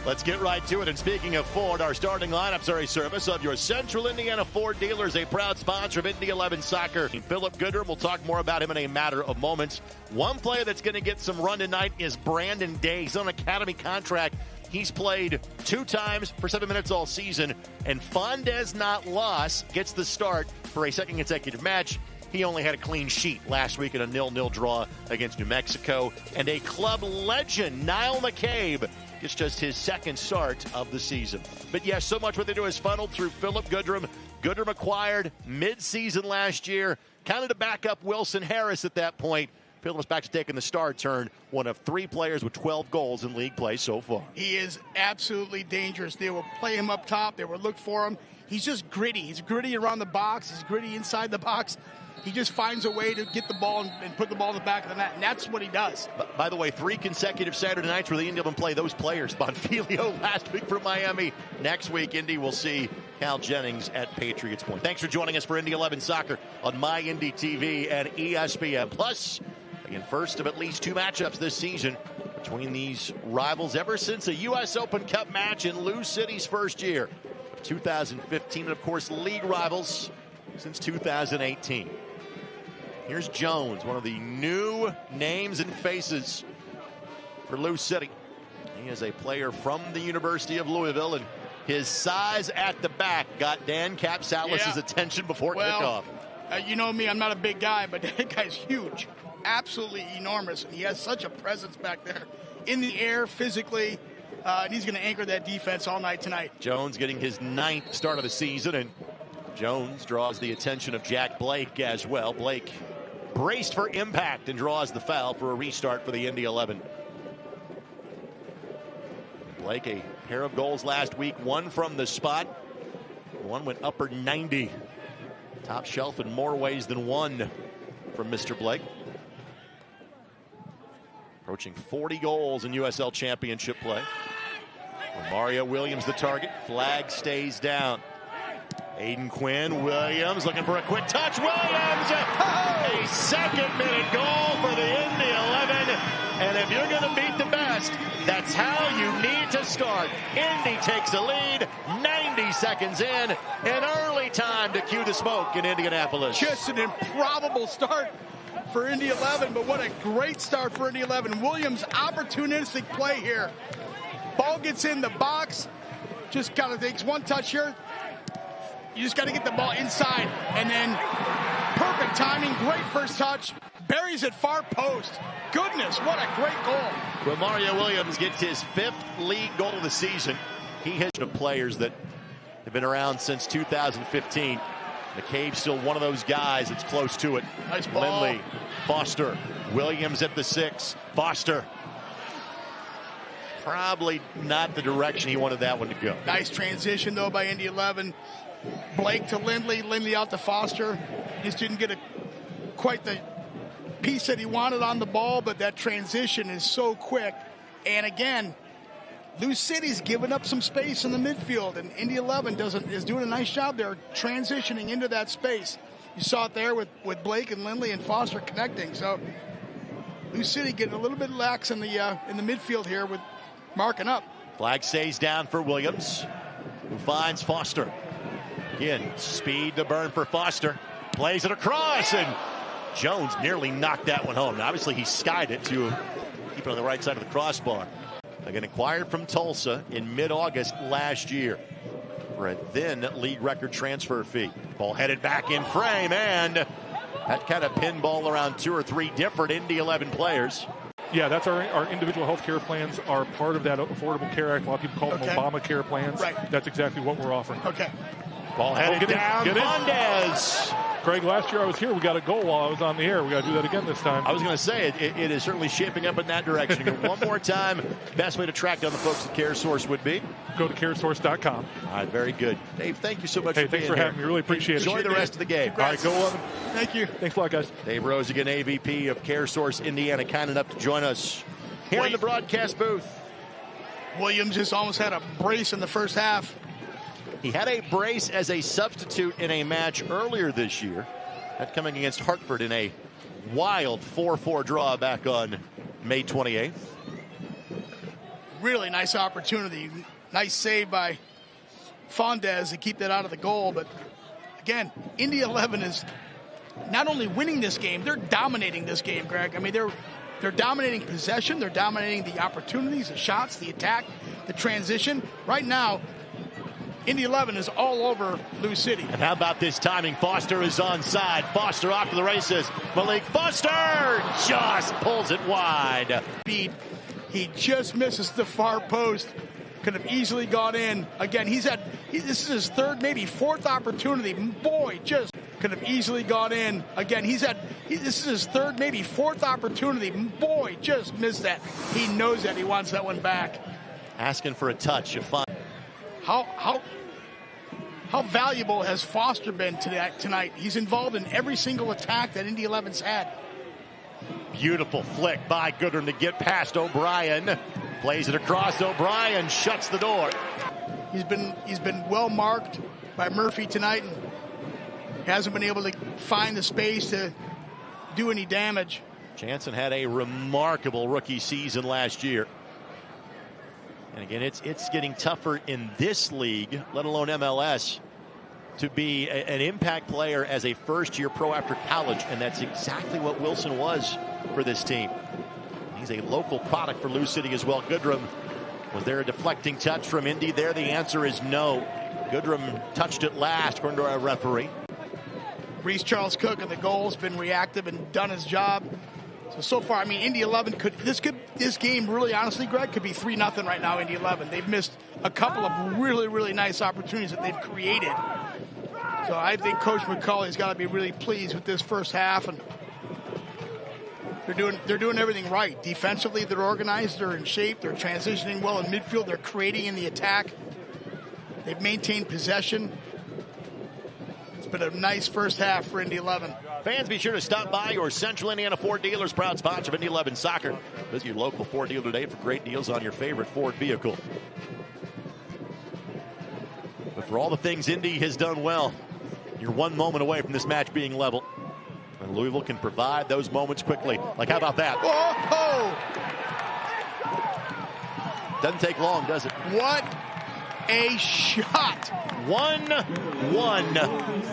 Let's get right to it. And speaking of Ford, our starting lineups are a service of your Central Indiana Ford dealers, a proud sponsor of Indy 11 soccer. Philip Goodrum, we'll talk more about him in a matter of moments. One player that's going to get some run tonight is Brandon Day. He's on an academy contract. He's played 2 times for 7 minutes all season. And Condensed not lost gets the start for a second consecutive match. He only had a clean sheet last week in a 0-0 draw against New Mexico. And a club legend, Niall McCabe, gets just his second start of the season. But yes, so much what they do is funneled through Philip Goodrum. Goodrum acquired mid-season last year, kind of to back up Wilson Harris at that point. Philip's back to taking the star turn, one of 3 players with 12 goals in league play so far. He is absolutely dangerous. They will play him up top. They will look for him. He's just gritty. He's gritty around the box. He's gritty inside the box. He just finds a way to get the ball and put the ball in the back of the net, and that's what he does. By the way, 3 consecutive Saturday nights where the Indy Eleven play those players. Bonfilio last week from Miami. Next week, Indy will see Cal Jennings at Patriots Point. Thanks for joining us for Indy 11 Soccer on My Indy TV and ESPN. Plus, again, first of at least 2 matchups this season between these rivals ever since a U.S. Open Cup match in Lou City's first year of 2015. And, of course, league rivals since 2018. Here's Jones, one of the new names and faces for Lou City. He is a player from the University of Louisville, and his size at the back got Dan Capsalis' attention before kickoff. You know me, I'm not a big guy, but that guy's huge. Absolutely enormous. And he has such a presence back there in the air, physically, and he's going to anchor that defense all night tonight. Jones getting his 9th start of the season, and Jones draws the attention of Jack Blake as well. Blake braced for impact and draws the foul for a restart for the Indy 11. Blake, a pair of goals last week, 1 from the spot. 1 went upper 90. Top shelf in more ways than 1 from Mr. Blake. Approaching 40 goals in USL Championship play. Mario Williams the target. Flag stays down. Aiden Quinn, Williams looking for a quick touch. Williams, a second-minute goal for the Indy 11. And if you're going to beat the best, that's how you need to start. Indy takes the lead, 90 seconds in, an early time to cue the smoke in Indianapolis. Just an improbable start for Indy 11, but what a great start for Indy 11. Williams, opportunistic play here. Ball gets in the box, just kind of takes one touch here. You just got to get the ball inside, and then perfect timing, great first touch, buries it far post. Goodness, what a great goal. Well, Mario Williams gets his 5th league goal of the season. He has players that have been around since 2015. McCabe's still one of those guys that's close to it. Nice ball. Lindley, Foster, Williams at the 6, Foster. Probably not the direction he wanted that one to go. Nice transition, though, by Indy 11. Blake to Lindley, Lindley out to Foster. Just didn't get quite the piece that he wanted on the ball, but that transition is so quick. And again, Lou City's giving up some space in the midfield, and Indy 11 is doing a nice job there transitioning into that space. You saw it there with Blake and Lindley and Foster connecting. So Lou City getting a little bit lax in the midfield here with marking up. Flag stays down for Williams, who finds Foster. Again, speed to burn for Foster. Plays it across, and Jones nearly knocked that one home. Now, obviously, he skied it to keep it on the right side of the crossbar. Again, acquired from Tulsa in mid-August last year for a then league record transfer fee. Ball headed back in frame, and that kind of pinball around 2 or 3 different Indy 11 players. Yeah, that's our individual health care plans are part of that Affordable Care Act. A lot of people call them Obamacare plans. Right. That's exactly what we're offering. Okay. Ball headed down, Condensed. Craig, last year I was here. We got a goal while I was on the air. We got to do that again this time. I was going to say, it is certainly shaping up in that direction. One more time, best way to track down the folks at CareSource would be? Go to caresource.com. All right, very good. Dave, thank you so much for being here. Thanks for having me. Really appreciate it. Enjoy the rest of the game. Congrats. All right, go on. Thank you. Thanks a lot, guys. Dave Rosigan, AVP of CareSource Indiana, kind enough to join us here in the broadcast booth. Williams just almost had a brace in the first half. He had a brace as a substitute in a match earlier this year. That coming against Hartford in a wild 4-4 draw back on May 28th. really nice opportunity. Nice save by Condensed to keep that out of the goal. But again, Indy 11 is not only winning this game, they're dominating this game, Greg. I mean, they're dominating possession, they're dominating the opportunities, the shots, the attack, the transition. Right now, Indy 11 is all over Louisville City. And how about this timing? Foster is onside. Foster off to the races. Malik Foster just pulls it wide. He just misses the far post. Could have easily gone in. Again, this is his third, maybe fourth opportunity. Boy, just could have easily gone in. Again, this is his third, maybe fourth opportunity. Boy, just missed that. He knows that. He wants that one back. Asking for a touch. You find. How valuable has Foster been tonight? He's involved in every single attack that Indy 11's had. Beautiful flick by Goodrum to get past O'Brien. Plays it across. O'Brien shuts the door. He's been well marked by Murphy tonight and hasn't been able to find the space to do any damage. Jansen had a remarkable rookie season last year. And again, it's getting tougher in this league, let alone MLS, to be an impact player as a first-year pro after college, and that's exactly what Wilson was for this team. He's a local product for Louisville City as well. Goodrum, was there a deflecting touch from Indy there? The answer is no. Goodrum touched it last, according to our referee. Reese Charles Cook at the goal has been reactive and done his job. So far, I mean, Indy 11 this game really, honestly, Greg, could be 3-0 right now. Indy 11. They've missed a couple of really, really nice opportunities that they've created. So I think Coach McCauley's got to be really pleased with this first half, and they're doing everything right. Defensively, they're organized, they're in shape, they're transitioning well in midfield, they're creating in the attack. They've maintained possession. It's been a nice first half for Indy 11. Fans, be sure to stop by your Central Indiana Ford dealers, proud sponsor of Indy 11 Soccer. Visit your local Ford dealer today for great deals on your favorite Ford vehicle. But for all the things Indy has done well, you're one moment away from this match being level. And Louisville can provide those moments quickly. Like, how about that? Whoa! Doesn't take long, does it? What a shot. 1-1.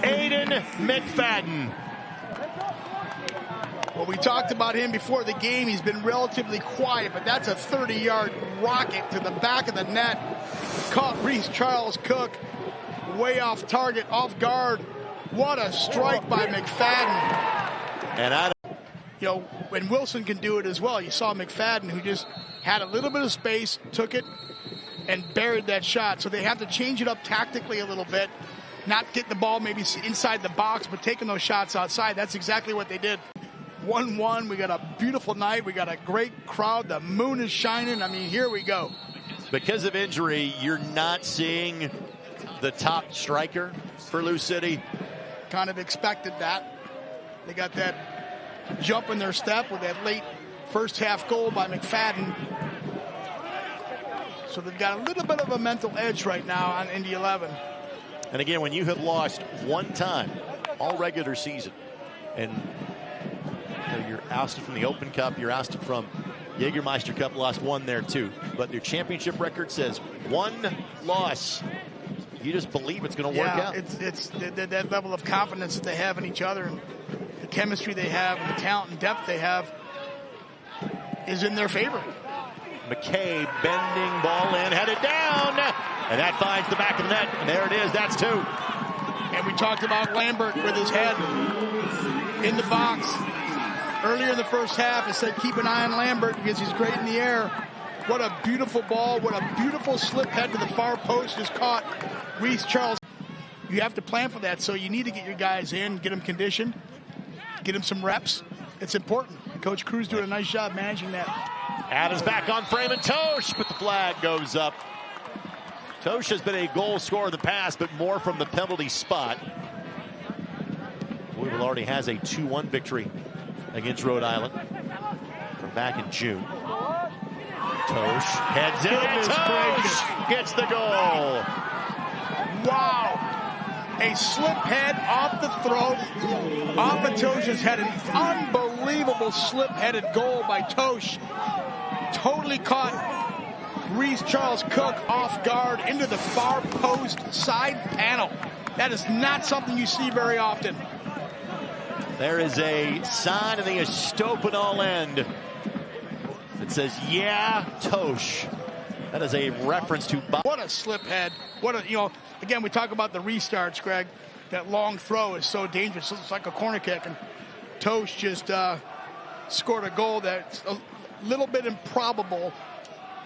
Aiden McFadden. Well, we talked about him before the game. He's been relatively quiet, but that's a 30-yard rocket to the back of the net. Caught Reese Charles Cook way off target, off guard. What a strike by McFadden. And when Wilson can do it as well. You saw McFadden, who just had a little bit of space, took it, and buried that shot. So they have to change it up tactically a little bit. Not get the ball maybe inside the box, but taking those shots outside. That's exactly what they did. 1-1. We got a beautiful night. We got a great crowd. The moon is shining. I mean, here we go. Because of injury, you're not seeing the top striker for Louisville City. Kind of expected that. They got that jump in their step with that late first half goal by McFadden. So they've got a little bit of a mental edge right now on Indy 11. And again, when you have lost one time all regular season, and you're ousted from the Open Cup, you're ousted from Jägermeister Cup, lost one there too. But your championship record says one loss. You just believe it's going to work out. It's that level of confidence that they have in each other, and the chemistry they have, and the talent and depth they have is in their favor. McKay bending ball in, headed down, and that finds the back of the net, and there it is. That's two. And we talked about Lambert with his head in the box. Earlier in the first half, I said keep an eye on Lambert because he's great in the air. What a beautiful ball. What a beautiful slip head to the far post is caught. Reese Charles. You have to plan for that, so you need to get your guys in, get them conditioned, get them some reps. It's important. Coach Cruz doing a nice job managing that. Adams back on frame, and Tosh, but the flag goes up. Tosh has been a goal scorer in the past, but more from the penalty spot. Louisville already has a 2-1 victory against Rhode Island from back in June. Tosh heads in, and Tosh gets the goal. Wow. A slip head off the throat, off of Tosh's head. An unbelievable slip-headed goal by Tosh. Totally caught Reese Charles Cook off guard into the far post side panel. That is not something you see very often. There is a sign in the Estopanol end that says, yeah, Tosh. That is a reference to Bob. What a slip head. What a, again, we talk about the restarts, Greg. That long throw is so dangerous. It's like a corner kick. And Tosh just scored a goal that's a little bit improbable,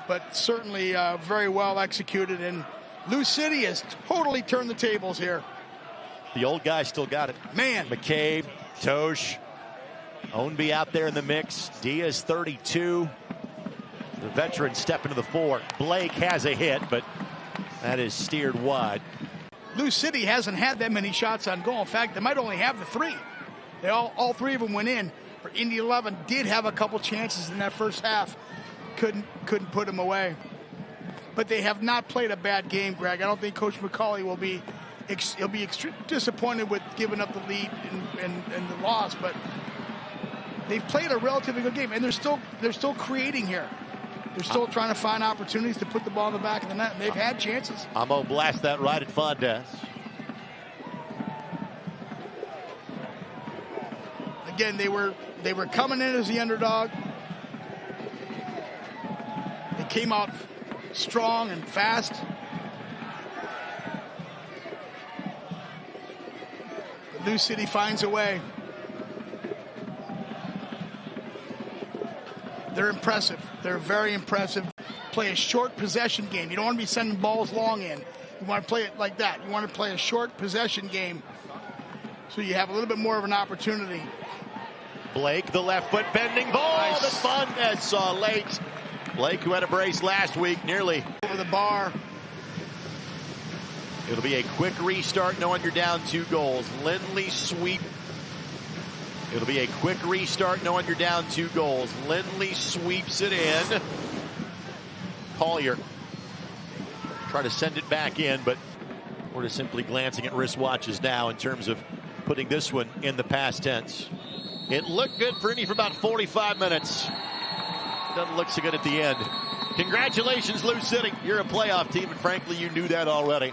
but certainly very well executed. And Lou City has totally turned the tables here. The old guy still got it. Man. McCabe, Tosh, Ownby out there in the mix. Diaz 32. The veteran step into the fore. Blake has a hit, but that is steered wide. Lou City hasn't had that many shots on goal. In fact, they might only have the 3. They all 3 of them went in. Or Indy 11 did have a couple chances in that first half. Couldn't put them away. But they have not played a bad game, Greg. I don't think Coach McCauley will be disappointed with giving up the lead and the loss, but they've played a relatively good game, and they're still creating here. They're still trying to find opportunities to put the ball in the back of the net, and they've had chances. I'm going to blast that right at Condensed. Again, they were coming in as the underdog. They came out strong and fast. But Lou City finds a way. They're impressive. They're very impressive. Play a short possession game. You don't want to be sending balls long in. You want to play it like that. You want to play a short possession game so you have a little bit more of an opportunity. Blake, the left foot bending ball. Nice. The Condensed saw late. Blake, who had a brace last week, nearly over the bar. It'll be a quick restart knowing you're down 2 goals. Lindley sweep. It'll be a quick restart knowing you're down 2 goals. Lindley sweeps it in. Collier try to send it back in, but we're just simply glancing at wristwatches now in terms of putting this one in the past tense. It looked good for Indy for about 45 minutes. Doesn't look so good at the end. Congratulations, Lou City. You're a playoff team, and frankly, you knew that already.